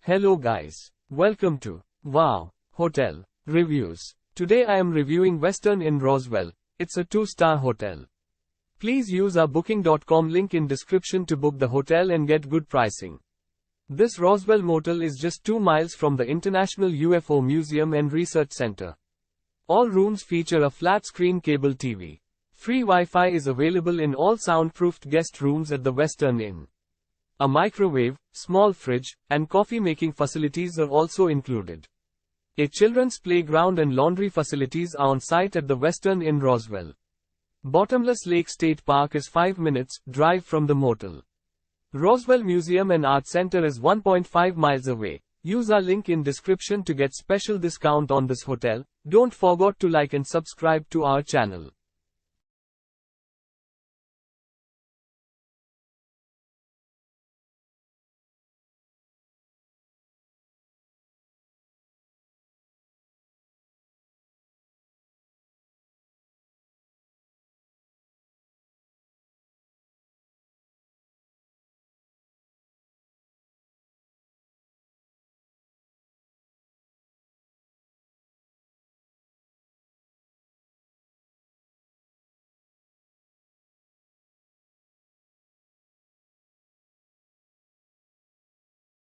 Hello guys. Welcome to Wow Hotel Reviews. Today I am reviewing Western Inn Roswell. It's a 2-star hotel. Please use our booking.com link in description to book the hotel and get good pricing. This Roswell motel is just 2 miles from the International UFO Museum and Research Center. All rooms feature a flat-screen cable TV. Free Wi-Fi is available in all soundproofed guest rooms at the Western Inn. A microwave, small fridge, and coffee-making facilities are also included. A children's playground and laundry facilities are on site at the Western Inn Roswell. Bottomless Lake State Park is 5 minutes drive from the motel. Roswell Museum and Art Center is 1.5 miles away. Use our link in description to get special discount on this hotel. Don't forget to like and subscribe to our channel.